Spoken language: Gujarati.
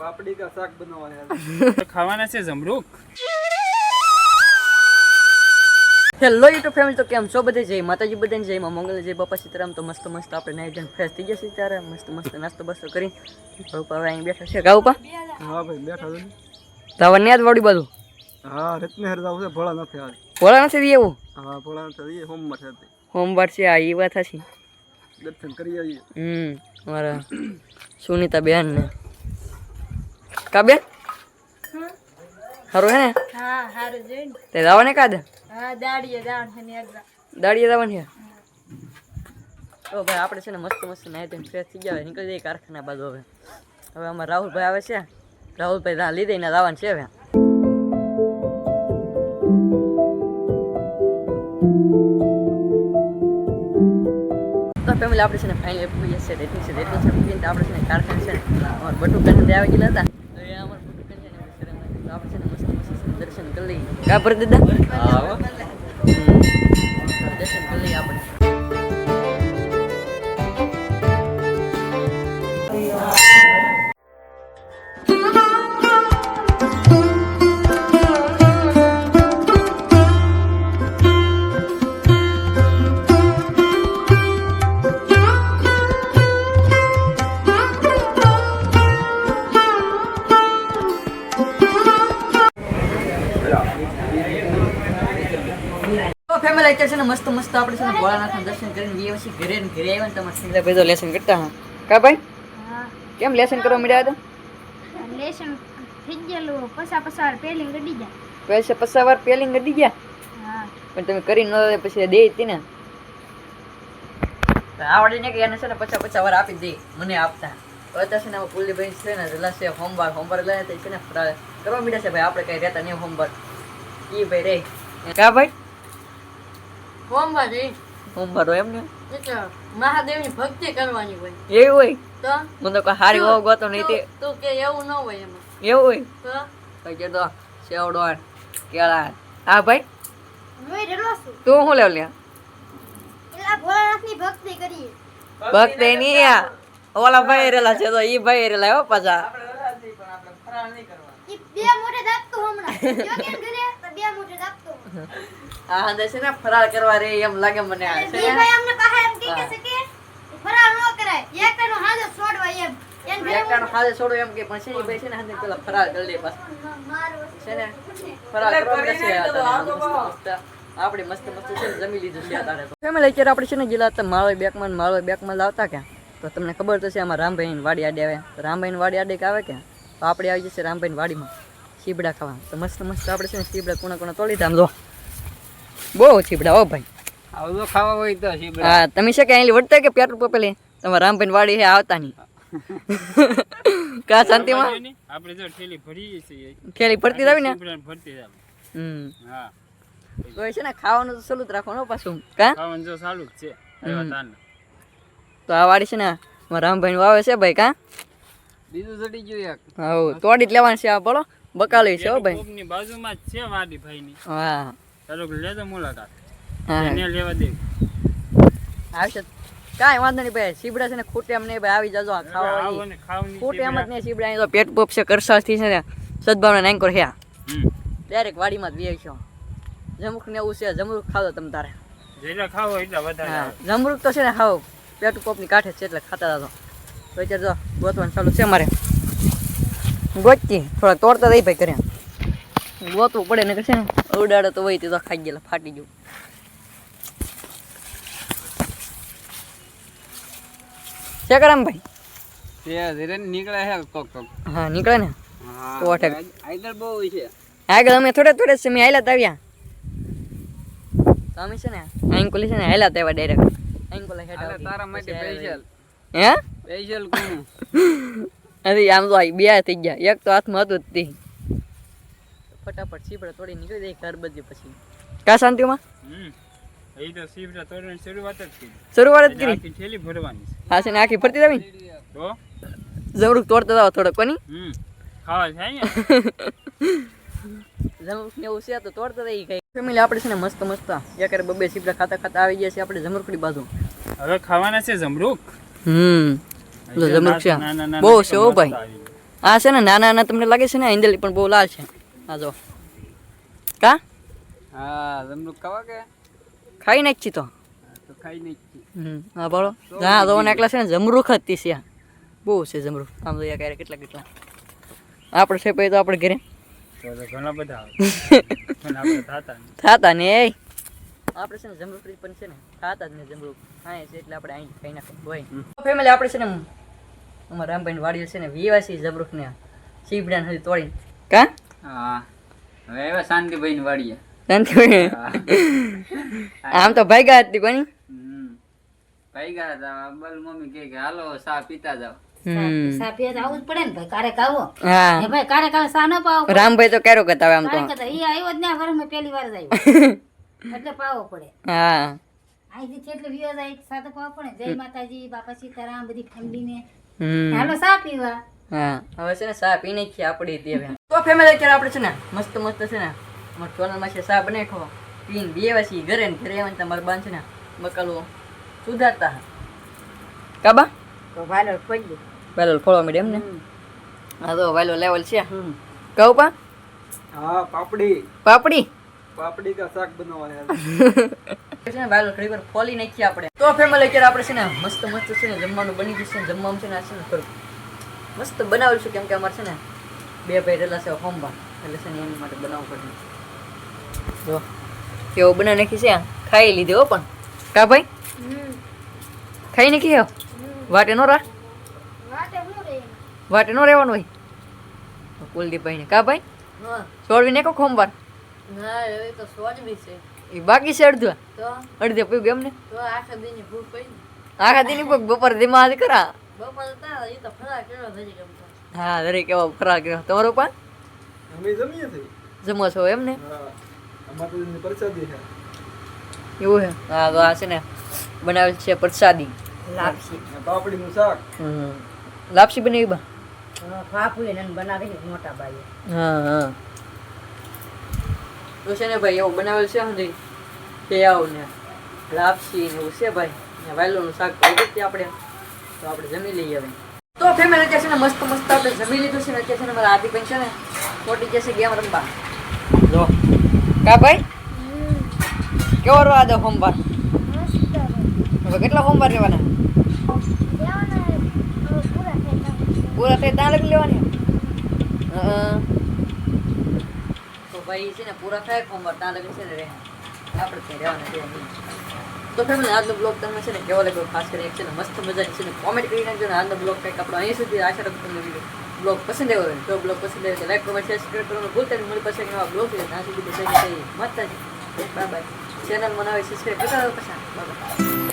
પાપડી કા શાક બનાવવા ખાવાના છે જમરૂક. હેલો યુટ્યુબ ફેમિલી, તો કેમ છો બધે? જય માતાજી, બધાને જય માં મંગલ, જય બાપા સીતારામ. તો મસ્ત મસ્ત આપણે નાઈ ધોઈને ફ્રેશ થઈ જશે ત્યારે મસ્ત મસ્ત નાસ્તો બસ્તો કરી હવે અહીં બેઠા છે. ગાઉ પા હા ભાઈ બેઠા છે. તાવર ન્યા જ વળી બધું. હા રત્નહેર જાવ છે, ભોળા નથી આજ. ભોળા નથી એવું? હા ભોળા નથી, સોમવાર છે. સોમવાર છે આ, એ વાત હશે. દર્શન કરી આવીએ. મારા સુનીતા બેન ને કા બેન હારું હે ને? હા હારું જોઈને તે જવાને કાદ? હા દાડીએ દાણ છે ને એકદમ દાડીએ જવાનું છે. તો ભાઈ આપણે છે ને મસ્ત મસ્ત નાઈ ધોઈને ફ્રેશ થઈ ગયા, નીકળી જઈએ કારખાના બાજુ. હવે અમારા રાહુલભાઈ આવે છે. રાહુલભાઈ ત્યાં લીધે ને જવાનું છે હવે. તો ફેમિલી આપણે છે ને ફાઇનલી પૂરી છે રેટની છે આપણે છે ને કારખાને છે ને અમારા બટુ કરીને આવી ગયેલા હતા. તો એ અમારા બટુ કરીને તો આપણે છે ને મસ્ત મસ્ત દર્શન કરી લઈએ. કા પર દાદા દર્શન કરી લઈએ આપણે. ફેમિલી અત્યારે છે ને મસ્ત મસ્ત આપણે છે ને ભોળાનાથના દર્શન કરીને જઈએ પછી ઘરે આવ્યા ને તમારે સીધા ભાઈ તો લેસન કરતા. હા કા ભાઈ? હા કેમ લેસન કરવા મળ્યા હતા? લેશન થઈ ગયેલું પસાર પેલિંગ ગડી જાય. પૈસા પસાવાર પેલિંગ ગડી ગયા? હા પણ તમે કરી ન પછી દે હતી ને આવડે ને કે એને છે ને પચાસ આપી દે મને આપતા. અત્યારે છે ને કુલદીપભાઈ છે ને રલા છે હોમવાર લઈને છે ને ફરાળ કરવા મીડ્યા છે ભાઈ. આપણે કઈ રહેતા નહીં હોમવાર ઈ ભાઈ રે કા ભાઈ? હોમવાર હોય એમ ને મહાદેવની ભક્તિ કરવાની હોય એવું હોય તો મને કોઈ હારી હોવ ગોતો નહીં તે તું કે એવું ન હોય એમાં એવું હોય તો કઈ કે તો સેવડો કેળા. હા ભાઈ હું રેલો છું તું શું લેવ લ્યા? એલા ભોળાનાથની ભક્તિ કરીએ. ભક્ત નહીં આ ઓલા ભાઈ રેલા છે તો ઈ ભાઈ રેલા હો પાછા. ઈ બે મોઢે દાબતો હમણાં જો કે ઘરે તો બે મોઢે દાબતો આ હંદે છે ને ફરાળ કરવા રે એમ લાગે મને. આ છે ઈ ભાઈ અમને પાહે એમ કે છે ફરાળ ન કરાય એકનો હાજો છોડવા એમ એન ઘરે એકટાનો હાથે છોડો એમ કે પણ છે ઈ ભાઈ છે ને હંદે પેલા ફરાળ કરી લે પાછા મારો છે ને ફરાળ કરવા મળે છે. આપણે મસ્ત મસ્ત છે ને જમી લીધું છે તારે તો. ફેમિલી અત્યારે આપણે છે ને ગયેલા હતા માળવે બેકમાં લાવતા ક્યાં તો તમને ખબર તો છે આમાં રામભાઈની વાડી આડે આવે. તો રામભાઈની વાડી આડે કે આવે કે તો આપણે આવી જશે રામભાઈની વાડીમાં સીબડા ખાવા. તો મસ્ત મસ્ત આપણે છે ને સીબડા કોણા તોડી આમ જો બહુ સીબડા હો ભાઈ. આવજો ખાવા હોય તો સીબડા. હા તમે છે કે અહીં વળતા કે પેટ્રોલ પપેલી તમારા રામભાઈની વાડી છે આવતા નહીં કા શાંતિમાં આપણે જો ઠેલી ભરીએ છીએ. ખેલી ફરતી જાવી ને ભરતી જાવ. હા તો એ છે ને ખાવાનું તો સલું જ રાખવાનું પાછું કા ખાવાનું જો ચાલુ જ છે. તો આ વાડી છે ને મારા રામભાઈ વાવે છે ભાઈ કા બીજું ચડી ગયું એક. હા તોડી જ લેવાનું છે આ બોલો બકાલી છે હો ભાઈ. કોકની બાજુમાં જ છે વાડી ભાઈની. હા ચાલો લેજો મુલાકાત. હા એને લેવા દે. આવશે કાંઈ વાંધો નહીં ભાઈ. સીબડા છે ને ખૂટે એમ નહીં ભાઈ આવી જાજો આ ખાવા આવો ને ખાવાની ખૂટે એમ જ નહીં. સીબડા અહીં તો પેટ પોપ છે કરસાથી છે ને સદભાવના નાંકોર હે ડાયરેક્ટ વાડીમાં જ વી છો. જમરૂખ ને એવું છે જમરૂખ ખાવ તમે તારે જેટલા ખાવો એટલા વધારે. હા જમરૂખ તો છે ને ખાવ પેટ પોપની કાંઠે છે એટલે ખાતા હતા. તો અત્યારે જો ગોતવાનું ચાલુ છે મારે. ગોચી થોડાક તોડતા દઈ ભાઈ કર્યા ગોતવું પડે ને છે ને ઉડાડે તો હોય તો ખાઈ ગયેલા ફાટી ગયું. છે કરામ ભાઈ તે ધીરે નીકળે છે કોક કોક. હા નીકળે ને તો અટક આગળ બહુ છે. આગળ અમે થોડે સમય હાલ્યા આવ્યા તો અમે છે ને આંકોલી છે ને હાલ્યા આવ્યા ડાયરેક્ટ આંકોલા હેઠ તારા માટે સ્પેશિયલ હે સ્પેશિયલ કોણ અરે આમ તો બે થઈ ગયા. એક તો હાથમાં હતું જ તે ફટાફટ સીપડા તોડી નીકળી જાય ઘર બધી પછી કા શાંતિમાં. એ તો સીપડા તોડવાની શરૂઆત જ કરી. શરૂઆત જ કરી. આખી થેલી ભરવાની છે. હા છે ને આખી ફરતી જાવી તો જમરૂખ તોડતા જાવ થોડોક કોની ખાવા થાય ને જમરૂખ ને એવું છે તો તોડતા રહી કઈ. ફેમિલી આપણે છે ને મસ્ત મસ્ત એક બબે સીપડા ખાતા આવી ગયા છે આપણે જમરૂખની બાજુ. હવે ખાવાના છે જમરૂખ. જમરૂખ છે બહુ છે હો ભાઈ. આ છે ને નાના નાના તમને લાગે છે ને આંદેલી પણ બહુ લાલ છે. આ જો કા હા જમરૂખ ખાવા કે ખાઈ નાખી તો તો ખાઈ નાખી. હા બોલો હા તો એકલા છે ને જમરૂખ જ તી બહુ છે જમરૂખ. આમ તો ક્યારે કેટલા કેટલા આપણે છે પછી તો આપણે ઘરે તો ઘણા બધા પણ આપણે થાતા ને એ આપણે છે ને જમરૂખ પણ છે ને ખાતા જ ને જમરૂખ હા છે એટલે આપણે અહીં ખાઈ નાખે હોય. ફેમિલી આપણે છે ને અમારા રામભાઈ વાડી છે ને વિવાસી જમરૂખ ને સીપડા ને તોડી કા હા હવે એવા શાંતિભાઈ ની વાડીએ શાંતિભાઈ આમ તો ભાગ્યા હતી બની ભાઈ ગયા હતા બલ મમ્મી કે હાલો સા પીતા જાવ. સાફિયા આવું જ પડે ને ભાઈ કારે કાવો હા એ ભાઈ કારે કાવો સા ન પાવો રામભાઈ તો ક્યારો કરતા હોય આમ તો કારે ઈ આવ્યો જ ના વર્ષમાં પહેલી વાર જ આવ્યો એટલે પાવો પડે હા અહીંથી છેટલે વિયો જાય સાતો પાવો પડે જય માતાજી બાપા સીતારામ બધી ફેમિલી ને હમ હાલો સા પીવા હા હવે છે ને ચા પી નાખીએ આપણી તે તો ફેમિલી અત્યારે આપણે છે ને મસ્ત મસ્ત છે ને અમારા ચોનલમાં છે ચા બનાવ્યો પીને બે વાસી ઘરે ને ઘરે આવે તમારે બાંધ છે ને બકાલું સુધારતા કાબા તો વાલો પડી વાયલો ફોડવા માંડે એમ ને હા તો વાયલો લેવલ છે કહું પા हाँ पापड़ी પાપડી पापड़ी का साग बनवाया છે ને વાયલો ઘડી વાર ફોલી નાખીએ આપણે તો ફેમિલી અત્યારે આપણે છે ને મસ્ત મસ્ત છે ને જમવાનું બની ગયું છે ને જમવામાં છે ને આ છે ને થોડુંક મસ્ત બનાવેલું છે કેમ કે અમારે છે ને બે ભાઈ રહેલા છે હોમવાર એટલે છે ને એની માટે બનાવવું પડે જો કેવો બનાવી નાખી છે ખાઈ લીધી હો પણ કા ભાઈ ખાઈ નાખી હો વાટે નો રાખ વાટે હું રે વાટે નો રહેવાનું હોય કુલદીપભાઈ ને કા ભાઈ છોડવી નાખો હોમવાર ના એ તો સોજવી છે એ બાકી છે અડધું તો અડધે પીવું એમ ને તો આખા દિન ભૂખ પડી આખા દીની બપોર ધીમા હાથ કરા બપોર તા એ તો ફરા કેવો થઈ ગયો હા દરેક એવો ફરાર કર્યો તમારો પણ हमें जमीए थे જમો છો એમ ને हाँ हमारे दिन प्रसादी है એવું છે હા તો આ છે ને બનાવેલ છે પ્રસાદી લાપસી पापड़ी નું શાક લાપસી બનાવી બા ફાફુ એને બનાવી મોટા બાઈ હા હા તો છે ને ભાઈ એવું બનાવેલ છે સમજી કે આવું ને લાપસી ને એવું છે ભાઈ ને વાયલોનું શાક ભાઈ છે આપણે તો આપણે જમી લઈએ હવે તો ફેમિલી અત્યારે છે ને મસ્ત મસ્ત આપણે જમી લીધું છે ને અત્યારે છે ને મારા આદિભાઈ છે ને મોટી જશે ગેમ રમવા જો કા ભાઈ કેવો રવા દો હોમવાર હવે કેટલા હોમવાર રહેવાના પૂરા થાય ત્યાં લગી લેવાની તો ભાઈ છે ને પૂરા થાય હોમવાર ત્યાં લગી છે ને રહે આપણે ત્યાં રહેવાના છે નહીં. તો ફેમિલી આજનો બ્લોગ તમને છે ને કેવો લાગ્યો ખાસ કરીને એક છે ને મસ્ત મજાની છે ને કોમેન્ટ કરી નાખજો ને આજનો બ્લોગ કંઈક આપણો અહીં સુધી આશા રાખું તમને બ્લોગ પસંદ આવ્યો હોય તો બ્લોગ પસંદ આવ્યો તો લાઈક કોમેન્ટ શેર સબસ્ક્રાઈબ કરવાનું ભૂલતા નહીં. મળી પાસે નવા બ્લોગ છે ત્યાં સુધી બધાને મસ્ત બાય બાય ચેનલ બનાવી સબસ્ક્રાઈબ કરતા પછી બાય બાય.